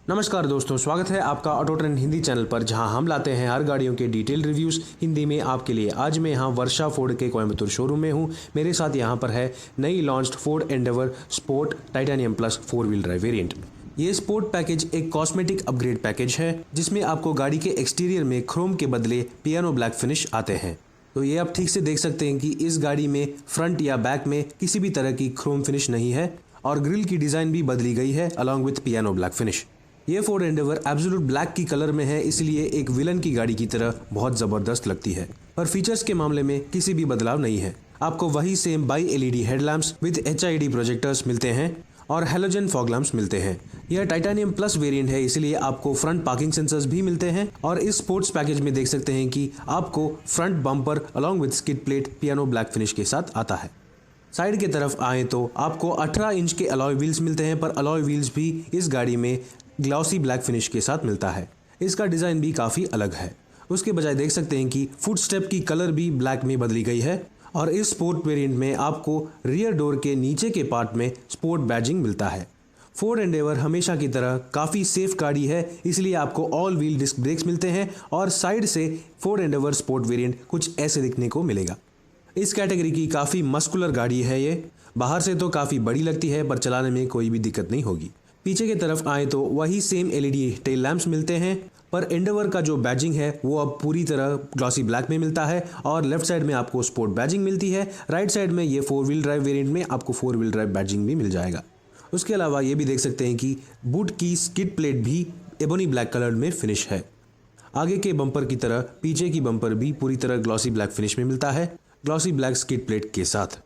नमस्कार दोस्तों, स्वागत है आपका ऑटो ट्रेंड हिंदी चैनल पर, जहां हम लाते हैं हर गाड़ियों के डिटेल रिव्यूज़ हिंदी में आपके लिए। आज मैं यहां वर्षा फोर्ड के कोयम्बतूर शोरूम में हूं। मेरे साथ यहां पर है नई launched Ford Endeavour sport titanium plus 4 wheel drive variant. ये स्पोर्ट पैकेज एक कॉस्मेटिक अपग्रेड पैकेज है, जिसमें आपको गाड़ी के एक्सटीरियर में क्रोम के बदले पियानो ब्लैक फिनिश आते हैं। तो ये आप ठीक से देख सकते हैं कि इस गाड़ी में फ्रंट या बैक में किसी भी तरह की क्रोम फिनिश नहीं है और ग्रिल की डिज़ाइन भी बदली गई है along with piano black finish. ये फोर्ड एंडेवर एब्सोल्यूट ब्लैक की कलर में है, इसलिए एक विलन की गाड़ी की तरह बहुत ज़बरदस्त लगती है। पर फीचर्स के मामले में किसी भी बदलाव नहीं है। आपको वही same by LED headlamps with HID projectors मिलते हैं और हेलोजन फॉग लैम्प्स मिलते हैं। यह टाइटेनियम प्लस वेरिएंट है, इसलिए आपको फ्रंट पार्किंग सेंसर्स भी मिलते हैं। और इस स्पोर्ट्स पैकेज में देख सकते हैं कि आपको front bumper along with skid plate piano black finish के साथ आता है। साइड की तरफ आए तो आपको 18 इंच के अलॉय व्हील्स मिलते हैं, पर अलॉय व्हील्स भी इस गाड़ी में ग्लॉसी ब्लैक फिनिश के साथ मिलता है। इसका डिज़ाइन भी काफ़ी अलग है। उसके बजाय देख सकते हैं कि फुट स्टेप की कलर भी ब्लैक में बदली गई है। और इस स्पोर्ट वेरिएंट में आपको रियर डोर के नीचे के पार्ट में स्पोर्ट बैजिंग मिलता है। फोर्ड एंडेवर हमेशा की तरह काफ़ी सेफ गाड़ी है, इसलिए आपको ऑल व्हील डिस्क ब्रेक्स मिलते हैं और साइड से फोर्ड एंडेवर स्पोर्ट वेरिएंट कुछ ऐसे दिखने को मिलेगा। इस कैटेगरी की काफ़ी मस्कुलर गाड़ी है ये। बाहर से तो काफ़ी बड़ी लगती है, पर चलाने में कोई भी दिक्कत नहीं होगी। पीछे की तरफ आए तो वही सेम LED टेल लैंप्स मिलते हैं, पर एंडेवर का जो बैजिंग है वो अब पूरी तरह ग्लॉसी ब्लैक में मिलता है और लेफ्ट साइड में आपको स्पोर्ट बैजिंग मिलती है। राइट साइड में ये 4 व्हील ड्राइव वेरिएंट में आपको 4 व्हील ड्राइव बैजिंग भी मिल जाएगा। उसके अलावा ये भी देख सकते हैं कि बूट की स्किड प्लेट भी एबोनी ब्लैक कलर में फिनिश है। आगे के बम्पर की तरह पीछे की बम्पर भी पूरी तरह ग्लॉसी ब्लैक फिनिश में मिलता है, ग्लॉसी ब्लैक स्किड प्लेट के साथ।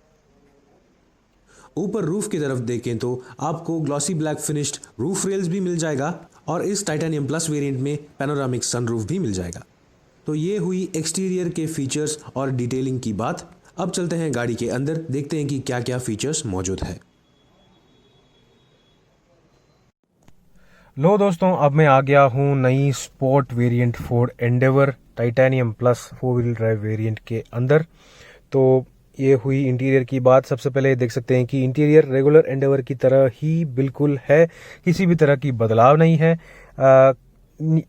ऊपर रूफ की तरफ देखें तो आपको glossy black finished roof rails भी मिल जाएगा और इस टाइटेनियम प्लस वेरिएंट में पैनोरामिक सनरूफ भी मिल जाएगा। तो ये हुई एक्सटीरियर के फीचर्स और डिटेलिंग की बात। अब चलते हैं गाड़ी के अंदर, देखते हैं कि क्या क्या फीचर्स मौजूद है। लो दोस्तों, अब मैं आ गया हूँ नई sport variant Ford Endeavour titanium plus 4 wheel drive variant के अंदर। तो ये हुई इंटीरियर की बात। सबसे पहले देख सकते हैं कि इंटीरियर रेगुलर एंडेवर की तरह ही बिल्कुल है, किसी भी तरह की बदलाव नहीं है।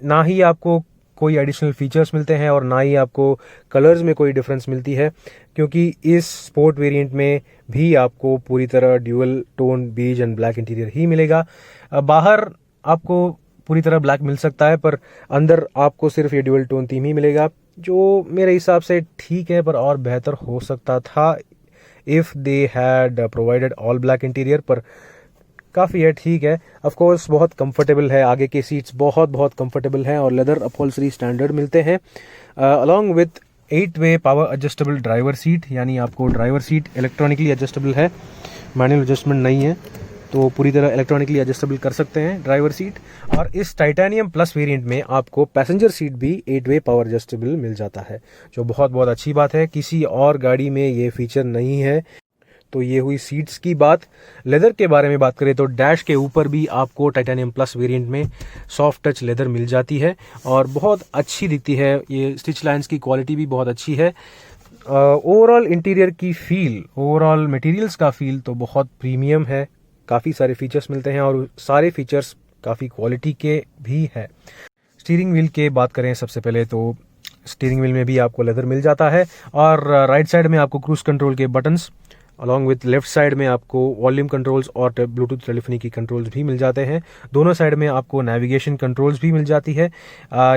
ना ही आपको कोई एडिशनल फीचर्स मिलते हैं और ना ही आपको कलर्स में कोई डिफरेंस मिलती है, क्योंकि इस स्पोर्ट वेरिएंट में भी आपको पूरी तरह ड्यूअल टोन बीज एंड ब्लैक इंटीरियर ही मिलेगा। बाहर आपको पूरी तरह ब्लैक मिल सकता है, पर अंदर आपको सिर्फ ये ड्यूअल टोन थीम ही मिलेगा, जो मेरे हिसाब से ठीक है, पर और बेहतर हो सकता था if they had provided all black interior. पर काफ़ी है, ठीक है। ऑफ कोर्स बहुत कंफर्टेबल है, आगे के सीट्स बहुत बहुत कंफर्टेबल हैं और लेदर अपहोल्स्ट्री स्टैंडर्ड मिलते हैं along with eight way power adjustable driver seat. यानी आपको ड्राइवर सीट इलेक्ट्रॉनिकली एडजस्टेबल है, मैनुअल एडजस्टमेंट नहीं है, तो पूरी तरह इलेक्ट्रॉनिकली एडजस्टेबल कर सकते हैं ड्राइवर सीट। और इस टाइटेनियम प्लस वेरिएंट में आपको पैसेंजर सीट भी 8-वे पावर एडजस्टेबल मिल जाता है, जो बहुत बहुत अच्छी बात है। किसी और गाड़ी में ये फीचर नहीं है। तो ये हुई सीट्स की बात। लेदर के बारे में बात करें तो डैश के ऊपर भी आपको टाइटेनियम प्लस वेरिएंट में सॉफ्ट टच लेदर मिल जाती है और बहुत अच्छी दिखती है। ये स्टिच लाइंस की क्वालिटी भी बहुत अच्छी है। ओवरऑल इंटीरियर की फील, ओवरऑल मटेरियल्स का फील तो बहुत प्रीमियम है। काफ़ी सारे फीचर्स मिलते हैं और सारे फीचर्स काफ़ी क्वालिटी के भी है। स्टीयरिंग व्हील के बात करें सबसे पहले तो स्टीयरिंग व्हील में भी आपको लेदर मिल जाता है और राइट साइड में आपको क्रूज कंट्रोल के buttons along with left side में आपको वॉल्यूम कंट्रोल्स और ब्लूटूथ टेलीफोनी की कंट्रोल्स भी मिल जाते हैं। दोनों साइड में आपको नेविगेशन कंट्रोल्स भी मिल जाती है।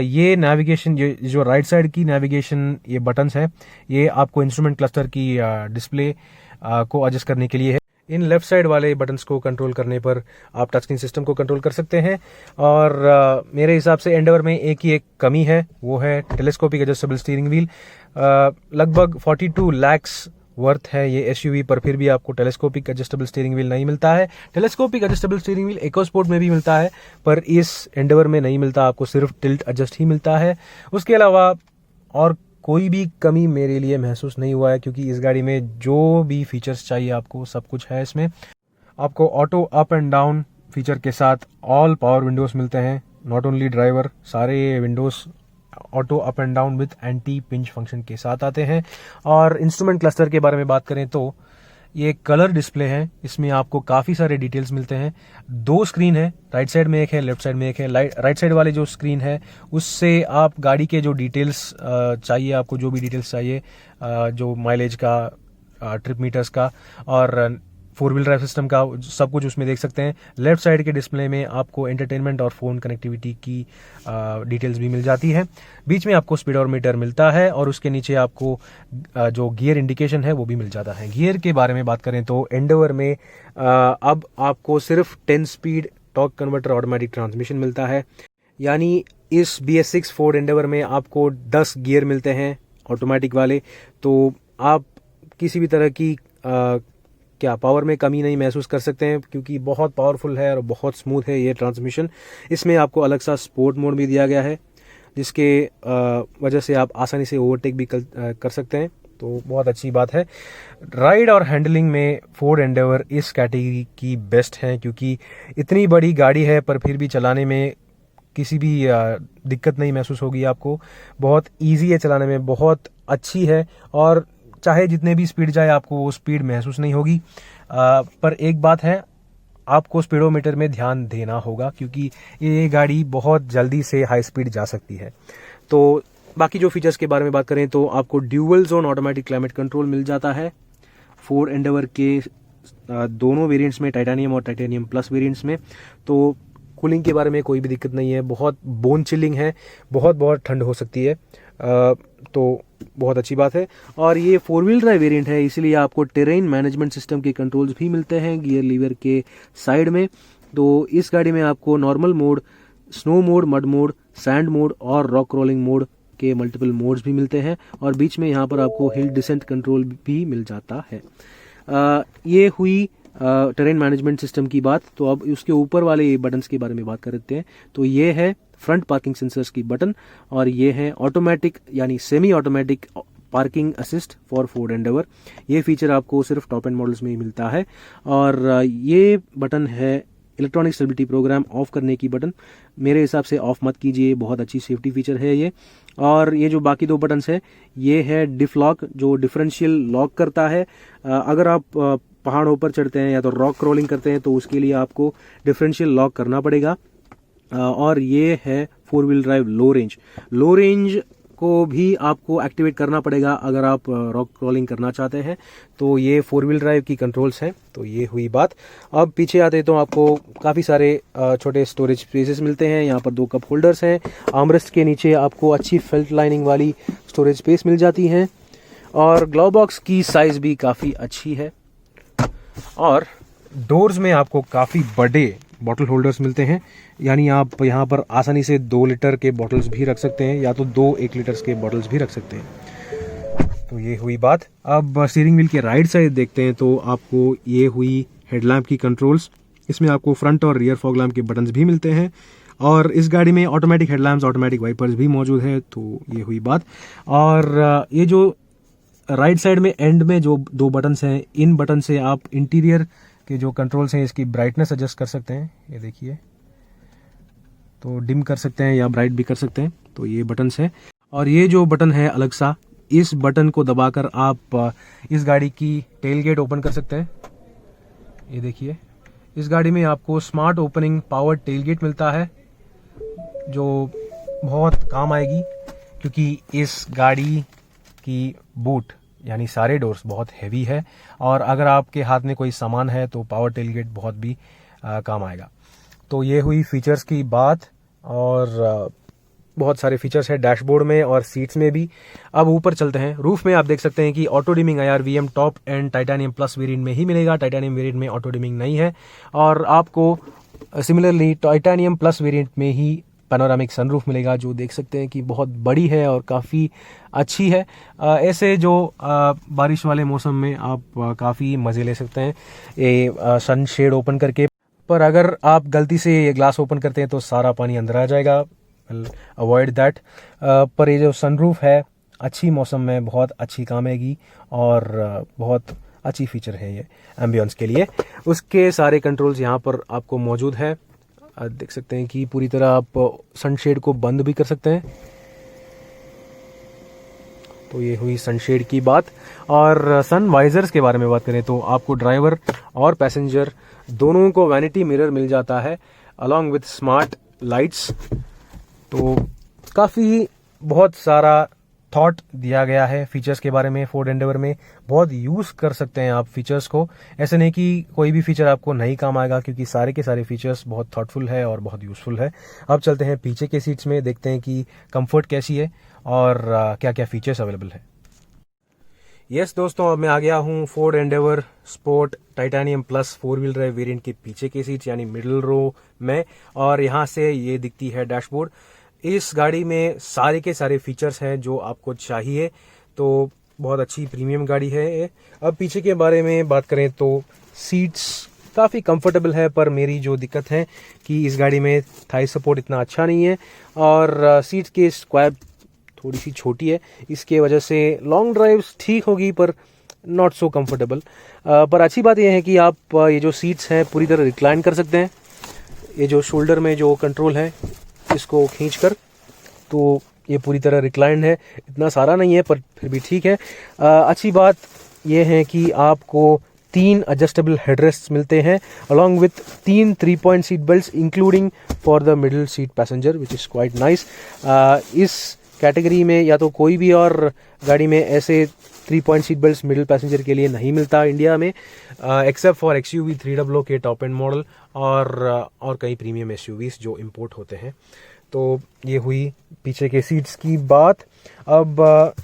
ये नेविगेशन जो राइट साइड की नेविगेशन ये बटन्स हैं, ये आपको इंस्ट्रूमेंट क्लस्टर की डिस्प्ले को एडजस्ट करने के लिए है। इन लेफ्ट साइड वाले बटन्स को कंट्रोल करने पर आप टच स्क्रीन सिस्टम को कंट्रोल कर सकते हैं। और मेरे हिसाब से एंडेवर में एक कमी है, वो है टेलीस्कोपिक एडजस्टेबल स्टीयरिंग व्हील। लगभग 42 लाख्स वर्थ है ये SUV, पर फिर भी आपको टेलीस्कोपिक एडजस्टेबल स्टीयरिंग व्हील नहीं मिलता है। Telescopic adjustable steering wheel EcoSport में भी मिलता है, पर इस एंडेवर में नहीं मिलता, आपको सिर्फ टिल्ट एडजस्ट ही मिलता है। उसके अलावा और कोई भी कमी मेरे लिए महसूस नहीं हुआ है, क्योंकि इस गाड़ी में जो भी फीचर्स चाहिए आपको सब कुछ है। इसमें आपको auto up and down feature के साथ ऑल पावर विंडोज मिलते हैं। नॉट ओनली ड्राइवर, सारे Windows auto up and down with anti pinch function के साथ आते हैं। और इंस्ट्रूमेंट क्लस्टर के बारे में बात करें तो ये कलर डिस्प्ले है, इसमें आपको काफ़ी सारे डिटेल्स मिलते हैं। 2 स्क्रीन है, राइट साइड में एक है, लेफ्ट साइड में एक है। राइट साइड वाले जो स्क्रीन है उससे आप गाड़ी के जो डिटेल्स चाहिए, आपको जो भी डिटेल्स चाहिए, जो माइलेज का, ट्रिप मीटर्स का और 4 व्हील ड्राइव सिस्टम का, सब कुछ उसमें देख सकते हैं। लेफ्ट साइड के डिस्प्ले में आपको एंटरटेनमेंट और फ़ोन कनेक्टिविटी की डिटेल्स भी मिल जाती है। बीच में आपको स्पीडोमीटर मिलता है और उसके नीचे आपको जो गियर इंडिकेशन है वो भी मिल जाता है। गियर के बारे में बात करें तो एंडेवर में अब आपको सिर्फ 10 speed torque converter automatic transmission मिलता है, यानी इस BS6 फोर्ड एंडेवर में आपको 10 गियर मिलते हैं ऑटोमेटिक वाले। तो आप किसी भी तरह की पावर में कमी नहीं महसूस कर सकते हैं, क्योंकि बहुत पावरफुल है और बहुत स्मूथ है ये ट्रांसमिशन। इसमें आपको अलग सा स्पोर्ट मोड भी दिया गया है, जिसके वजह से आप आसानी से ओवरटेक भी कर सकते हैं, तो बहुत अच्छी बात है। राइड और हैंडलिंग में फोर्ड एंडेवर इस कैटेगरी की बेस्ट है, क्योंकि इतनी बड़ी गाड़ी है पर फिर भी चलाने में किसी भी दिक्कत नहीं महसूस होगी आपको। बहुत ईजी है चलाने में, बहुत अच्छी है, और चाहे जितने भी स्पीड जाए आपको वो स्पीड महसूस नहीं होगी। पर एक बात है, आपको स्पीडोमीटर में ध्यान देना होगा, क्योंकि ये गाड़ी बहुत जल्दी से हाई स्पीड जा सकती है। तो बाकी जो फीचर्स के बारे में बात करें तो आपको dual zone automatic climate control मिल जाता है फोर्ड एंडेवर के दोनों वेरिएंट्स में, टाइटेनियम और टाइटेनियम प्लस वेरिएंट्स में। तो कूलिंग के बारे में कोई भी दिक्कत नहीं है, बहुत बोन चिलिंग है, बहुत ठंड हो सकती है, तो बहुत अच्छी बात है। और ये 4 व्हील ड्राइव वेरिएंट है, इसीलिए आपको टेरेन मैनेजमेंट सिस्टम के कंट्रोल्स भी मिलते हैं गियर लीवर के साइड में। तो इस गाड़ी में आपको normal mode, snow mode, mud mode, sand mode और रॉक रोलिंग मोड के मल्टीपल मोड्स भी मिलते हैं, और बीच में यहाँ पर आपको हिल डिसेंट कंट्रोल भी मिल जाता है। ये हुई टेरेन मैनेजमेंट सिस्टम की बात। तो अब उसके ऊपर वाले बटन्स के बारे में बात करते हैं। तो ये है फ्रंट पार्किंग सेंसर्स की बटन, और ये है ऑटोमेटिक यानी semi automatic parking assist for Ford Endeavour. ये फीचर आपको सिर्फ टॉप एंड मॉडल्स में ही मिलता है। और ये बटन है इलेक्ट्रॉनिक स्टेबिलिटी प्रोग्राम ऑफ करने की बटन। मेरे हिसाब से ऑफ मत कीजिए, बहुत अच्छी सेफ्टी फीचर है ये। और ये जो बाकी 2 बटन्स है, ये है डिफ लॉक, जो डिफरेंशियल लॉक करता है। अगर आप पहाड़ों पर चढ़ते हैं या तो रॉक क्रॉलिंग करते हैं तो उसके लिए आपको डिफरेंशियल लॉक करना पड़ेगा। और ये है 4 व्हील ड्राइव लो रेंज को भी आपको एक्टिवेट करना पड़ेगा अगर आप रॉक क्रॉलिंग करना चाहते हैं। तो ये 4 व्हील ड्राइव की कंट्रोल्स हैं। तो ये हुई बात। अब पीछे आते तो आपको काफ़ी सारे छोटे स्टोरेज स्पेसेस मिलते हैं। यहाँ पर 2 कप होल्डर्स हैं। आर्मरेस्ट के नीचे आपको अच्छी फेल्ट लाइनिंग वाली स्टोरेज स्पेस मिल जाती है, और ग्लव बॉक्स की साइज भी काफ़ी अच्छी है। और डोर्स में आपको काफ़ी बड़े बॉटल होल्डर्स मिलते हैं, यानी आप यहाँ पर आसानी से 2 लीटर के बॉटल्स भी रख सकते हैं, या तो 2 1 लीटर्स के बॉटल्स भी रख सकते हैं। तो ये हुई बात। अब स्टीयरिंग व्हील के राइट साइड देखते हैं तो आपको ये हुई हेडलैम्प की कंट्रोल्स। इसमें आपको फ्रंट और रियर फॉग लैम्प के बटन्स भी मिलते हैं, और इस गाड़ी में ऑटोमेटिक हेडलैम्प्स, ऑटोमेटिक वाइपर्स भी मौजूद है। तो ये हुई बात। और ये जो राइट साइड में एंड में जो 2 बटन्स हैं, इन बटन से आप इंटीरियर के जो कंट्रोल्स हैं इसकी ब्राइटनेस एडजस्ट कर सकते हैं। ये देखिए, तो डिम कर सकते हैं या ब्राइट भी कर सकते हैं। तो ये बटन्स है। और ये जो बटन है अलग सा, इस बटन को दबाकर आप इस गाड़ी की टेल गेट ओपन कर सकते हैं। ये देखिए, इस गाड़ी में आपको smart opening power tailgate मिलता है, जो बहुत काम आएगी, क्योंकि इस गाड़ी की बूट यानी सारे डोर्स बहुत हैवी है, और अगर आपके हाथ में कोई सामान है तो पावर टेल गेट बहुत भी काम आएगा। तो ये हुई फीचर्स की बात, और बहुत सारे फीचर्स हैं डैशबोर्ड में और सीट्स में भी। अब ऊपर चलते हैं। रूफ में आप देख सकते हैं कि auto dimming IRVM top and titanium plus variant में ही मिलेगा। टाइटेनियम वेरिएंट में ऑटो डिमिंग नहीं है, और आपको सिमिलरली टाइटेनियम प्लस वेरिएंट में ही पैनोरामिक सनरूफ मिलेगा, जो देख सकते हैं कि बहुत बड़ी है और काफ़ी अच्छी है। ऐसे जो बारिश वाले मौसम में आप काफ़ी मज़े ले सकते हैं ये सन शेड ओपन करके। पर अगर आप गलती से ये ग्लास ओपन करते हैं तो सारा पानी अंदर आ जाएगा, अवॉइड दैट। पर ये जो सनरूफ है अच्छी मौसम में बहुत अच्छी काम आएगी, और बहुत अच्छी फीचर है ये एम्बियंस के लिए। उसके सारे कंट्रोल्स यहाँ पर आपको मौजूद है। देख सकते हैं कि पूरी तरह आप सनशेड को बंद भी कर सकते हैं। तो ये हुई सनशेड की बात। और सन वाइजर्स के बारे में बात करें तो आपको ड्राइवर और पैसेंजर दोनों को वैनिटी मिरर मिल जाता है अलॉन्ग विथ स्मार्ट लाइट्स। तो काफ़ी बहुत सारा थॉट दिया गया है फीचर्स के बारे में। फोर्ड एंडेवर में बहुत यूज़ कर सकते हैं आप फीचर्स को। ऐसे नहीं कि कोई भी फीचर आपको नहीं काम आएगा, क्योंकि सारे के सारे फीचर्स बहुत थॉटफुल है और बहुत यूज़फुल है। अब चलते हैं पीछे के सीट्स में, देखते हैं कि कंफर्ट कैसी है और क्या क्या फीचर्स अवेलेबल है। यस दोस्तों, अब मैं आ गया हूँ Ford Endeavour sport titanium plus 4 wheel drive variant के पीछे के सीट्स यानी मिडिल रो में, और यहाँ से ये दिखती है डैशबोर्ड। इस गाड़ी में सारे के सारे फीचर्स हैं जो आपको चाहिए, तो बहुत अच्छी प्रीमियम गाड़ी है ये। अब पीछे के बारे में बात करें तो सीट्स काफ़ी कंफर्टेबल है, पर मेरी जो दिक्कत है कि इस गाड़ी में थाई सपोर्ट इतना अच्छा नहीं है और सीट्स की स्क्वायर थोड़ी सी छोटी है। इसके वजह से लॉन्ग ड्राइव्स ठीक होगी पर नॉट सो कंफर्टेबल। पर अच्छी बात यह है कि आप ये जो सीट्स हैं पूरी तरह रिक्लाइन कर सकते हैं। ये जो शोल्डर में जो कंट्रोल है इसको खींचकर, तो ये पूरी तरह रिक्लाइंड है। इतना सारा नहीं है पर फिर भी ठीक है। अच्छी बात यह है कि आपको 3 एडजस्टेबल हेडरेस्ट्स मिलते हैं along with 3 3-point seat belts including for the middle seat passenger, which is quite nice. इस कैटेगरी में या तो कोई भी और गाड़ी में ऐसे 3-point seat belts middle passenger के लिए नहीं मिलता इंडिया में, एक्सेप्ट फॉर XUV 300 के टॉप एंड मॉडल और कई प्रीमियम SUVs जो इंपोर्ट होते हैं। तो ये हुई पीछे के सीट्स की बात। अब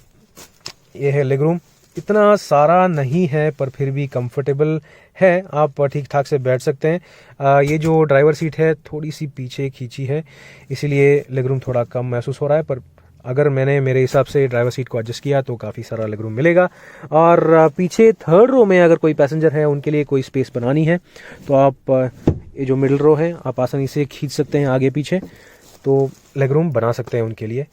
ये है लेग रूम। इतना सारा नहीं है पर फिर भी कंफर्टेबल है, आप ठीक ठाक से बैठ सकते हैं। ये जो ड्राइवर सीट है थोड़ी सी पीछे खींची है, इसीलिए लेग रूम थोड़ा कम महसूस हो रहा है, पर अगर मैंने मेरे हिसाब से ड्राइवर सीट को एडजस्ट किया तो काफ़ी सारा लेग रूम मिलेगा। और पीछे थर्ड रो में अगर कोई पैसेंजर है उनके लिए कोई स्पेस बनानी है तो आप ये जो मिडिल रो है आप आसानी से खींच सकते हैं आगे पीछे, तो लेग रूम बना सकते हैं उनके लिए,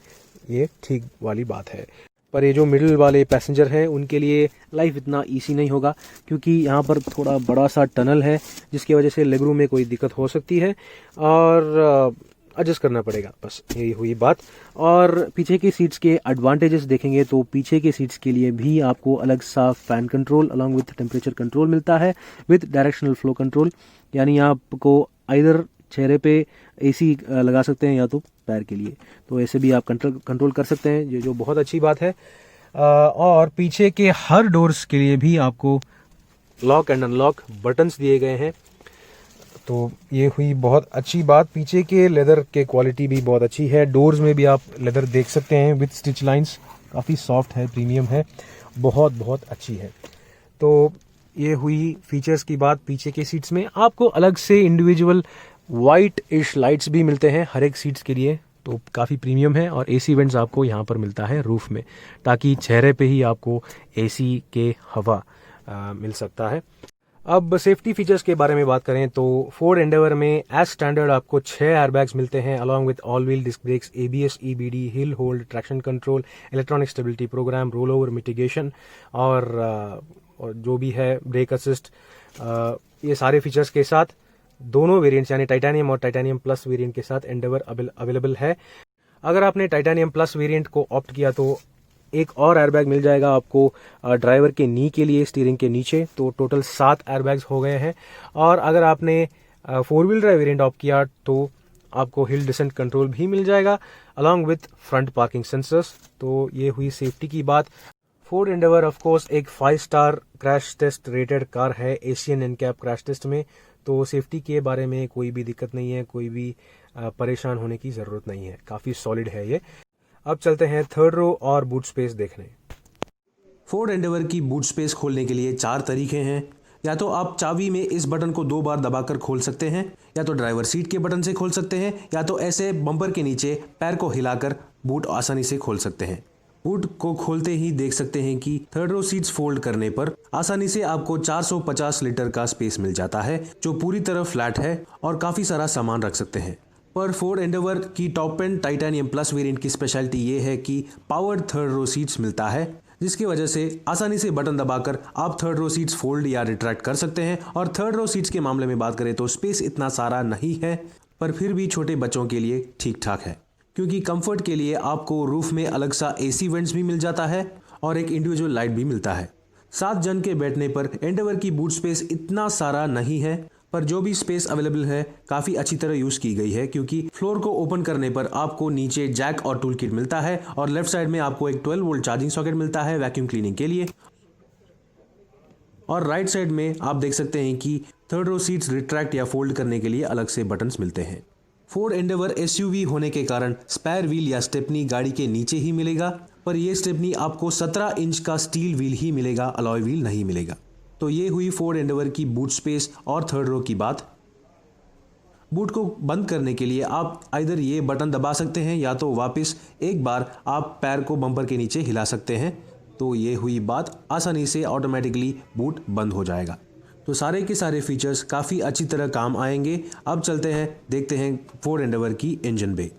ये ठीक वाली बात है। पर ये जो मिडिल वाले पैसेंजर हैं उनके लिए लाइफ इतना ईजी नहीं होगा, क्योंकि यहाँ पर थोड़ा बड़ा सा टनल है जिसकी वजह से लेग रूम में कोई दिक्कत हो सकती है और एडजस्ट करना पड़ेगा, बस यही हुई बात। और पीछे की सीट्स के एडवांटेजेस देखेंगे तो पीछे के सीट्स के लिए भी आपको अलग सा fan control along with temperature control मिलता है विथ डायरेक्शनल फ्लो कंट्रोल, यानी आपको इधर चेहरे पे AC लगा सकते हैं या तो पैर के लिए, तो ऐसे भी आप कंट्रोल कर सकते हैं, ये जो बहुत अच्छी बात है। और पीछे के हर डोर्स के लिए भी आपको लॉक एंड अनलॉक बटन्स दिए गए हैं, तो ये हुई बहुत अच्छी बात। पीछे के लेदर के क्वालिटी भी बहुत अच्छी है, डोर्स में भी आप लेदर देख सकते हैं विथ स्टिच लाइंस, काफ़ी सॉफ्ट है, प्रीमियम है, बहुत अच्छी है। तो ये हुई फीचर्स की बात। पीछे के सीट्स में आपको अलग से इंडिविजुअल वाइट इश लाइट्स भी मिलते हैं हर एक सीट्स के लिए, तो काफ़ी प्रीमियम है। और AC वेंट्स आपको यहाँ पर मिलता है रूफ में, ताकि चेहरे पे ही आपको AC के हवा मिल सकता है। अब सेफ्टी फीचर्स के बारे में बात करें तो फोर्ड एंडेवर में एज स्टैंडर्ड आपको 6 एयरबैग्स मिलते हैं along with all wheel disc brakes, ABS, EBD, hill hold, traction control, electronic stability program, roll over mitigation और जो भी है ब्रेक असिस्ट। ये सारे फीचर्स के साथ दोनों वेरिएंट्स यानी टाइटेनियम और टाइटेनियम प्लस वेरिएंट के साथ एंडेवर अवेलेबल है। अगर आपने टाइटेनियम प्लस वेरिएंट को ऑप्ट किया तो एक और एयरबैग मिल जाएगा आपको ड्राइवर के नी के लिए, स्टीयरिंग के नीचे, तो टोटल 7 एयरबैग्स हो गए हैं। और अगर आपने 4 व्हील ड्राइव वेरिएंट ऑप्ट किया तो आपको हिल डिसेंट कंट्रोल भी मिल जाएगा along with front parking sensors. तो ये हुई सेफ्टी की बात। फोर्ड एंडेवर ऑफ कोर्स एक 5 star crash test rated car है एशियन एनकैप क्रैश टेस्ट में, तो सेफ्टी के बारे में कोई भी दिक्कत नहीं है, कोई भी परेशान होने की ज़रूरत नहीं है, काफ़ी सॉलिड है ये। अब चलते हैं थर्ड रो और बूट स्पेस देखने। फोर्ड एंडेवर की बूट स्पेस खोलने के लिए 4 तरीके हैं। या तो आप चाबी में इस बटन को 2 बार दबाकर खोल सकते हैं, या तो ड्राइवर सीट के बटन से खोल सकते हैं, या तो ऐसे बम्पर के नीचे पैर को हिलाकर बूट आसानी से खोल सकते हैं। बूट को खोलते ही देख सकते हैं कि थर्ड रो सीट्स फोल्ड करने पर आसानी से आपको 450 लीटर का स्पेस मिल जाता है, जो पूरी तरह फ्लैट है और काफ़ी सारा सामान रख सकते हैं। पर फोर्ड एंडेवर की top and titanium plus variant की स्पेशलिटी ये है कि पावर्ड थर्ड रो सीट्स मिलता है, जिसकी वजह से आसानी से बटन दबाकर आप थर्ड रो सीट्स फोल्ड या रिट्रैक्ट कर सकते हैं। और थर्ड रो सीट्स के मामले में बात करें तो स्पेस इतना सारा नहीं है, पर फिर भी छोटे बच्चों के लिए ठीक ठाक है, क्योंकि कंफर्ट के लिए आपको रूफ में अलग सा AC वेंट्स भी मिल जाता है और एक इंडिविजुअल लाइट भी मिलता है। 7 जन के बैठने पर एंडेवर की बूट स्पेस इतना सारा नहीं है, पर जो भी स्पेस अवेलेबल है काफ़ी अच्छी तरह यूज़ की गई है, क्योंकि फ्लोर को ओपन करने पर आपको नीचे जैक और टूल किट मिलता है और लेफ्ट साइड में आपको एक 12 वोल्ट चार्जिंग सॉकेट मिलता है वैक्यूम क्लीनिंग के लिए। और राइट साइड में आप देख सकते हैं कि थर्ड रो सीट्स रिट्रैक्ट या फोल्ड करने के लिए अलग से बटन्स मिलते हैं। फोर्ड एंडेवर एसयूवी होने के कारण स्पेयर व्हील या स्टेपनी गाड़ी के नीचे ही मिलेगा, पर यह स्टेपनी आपको 17 इंच का स्टील व्हील ही मिलेगा, अलॉय व्हील नहीं मिलेगा। तो ये हुई फोर्ड एंडेवर की बूट स्पेस और थर्ड रो की बात। बूट को बंद करने के लिए आप इधर ये बटन दबा सकते हैं या तो वापस एक बार आप पैर को बम्पर के नीचे हिला सकते हैं। तो ये हुई बात, आसानी से ऑटोमेटिकली बूट बंद हो जाएगा। तो सारे के सारे फीचर्स काफ़ी अच्छी तरह काम आएंगे। अब चलते हैं, देखते हैं फोर्ड एंडेवर की इंजन बे।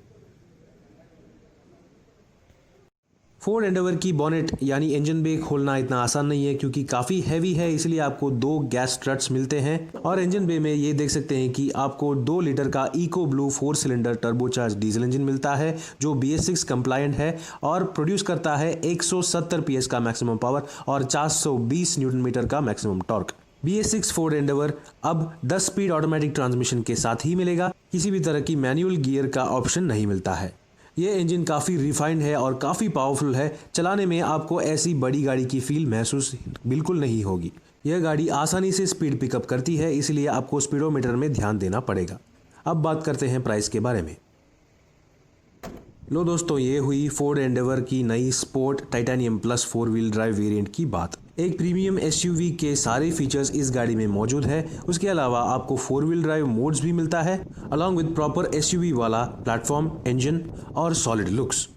फोर्ड एंडेवर की बॉनेट यानी इंजन बे खोलना इतना आसान नहीं है, क्योंकि काफ़ी हैवी है, इसलिए आपको 2 गैस स्ट्रट्स मिलते हैं। और इंजन बे में ये देख सकते हैं कि आपको 2 लीटर का EcoBlue 4 cylinder turbocharge diesel engine मिलता है, जो BS6 कंप्लायंट है और प्रोड्यूस करता है 170 PS का मैक्सिमम पावर और 420 न्यूटन मीटर का maximum torque. BS6 Ford Endeavour अब 10 स्पीड ऑटोमेटिक ट्रांसमिशन के साथ ही मिलेगा, किसी भी तरह की मैनुअल गियर का ऑप्शन नहीं मिलता है। ये इंजन काफ़ी रिफाइंड है और काफ़ी पावरफुल है। चलाने में आपको ऐसी बड़ी गाड़ी की फील महसूस बिल्कुल नहीं होगी। यह गाड़ी आसानी से स्पीड पिकअप करती है, इसलिए आपको स्पीडोमीटर में ध्यान देना पड़ेगा। अब बात करते हैं प्राइस के बारे में। लो दोस्तों, ये हुई फोर्ड एंडेवर की नई sport titanium plus 4 wheel drive variant की बात। एक प्रीमियम एसयूवी के सारे फीचर्स इस गाड़ी में मौजूद है। उसके अलावा आपको 4 व्हील ड्राइव मोड्स भी मिलता है, अलॉन्ग विद प्रॉपर एसयूवी वाला प्लेटफॉर्म, इंजन और सॉलिड लुक्स।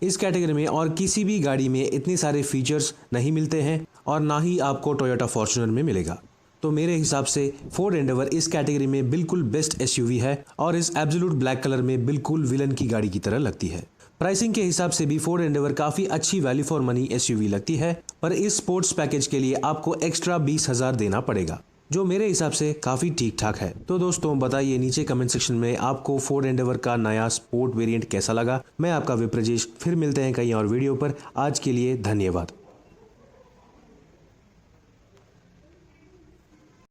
इस कैटेगरी में और किसी भी गाड़ी में इतने सारे फीचर्स नहीं मिलते हैं और ना ही आपको टोयोटा फॉर्च्यूनर में मिलेगा। तो मेरे हिसाब से फोर्ड एंडेवर इस कैटेगरी में बिल्कुल बेस्ट एसयूवी है और इस एब्सोल्यूट ब्लैक कलर में बिल्कुल विलन की गाड़ी की तरह लगती है। प्राइसिंग के हिसाब से भी फोर्ड एंडेवर काफ़ी अच्छी वैल्यू फॉर मनी एसयूवी लगती है, पर इस स्पोर्ट्स पैकेज के लिए आपको एक्स्ट्रा 20,000 देना पड़ेगा, जो मेरे हिसाब से काफ़ी ठीक ठाक है। तो दोस्तों बताइए नीचे कमेंट सेक्शन में आपको फोर्ड एंडेवर का नया स्पोर्ट वेरिएंट कैसा लगा। मैं आपका विप्रजेश, फिर मिलते हैं कहीं और वीडियो पर। आज के लिए धन्यवाद।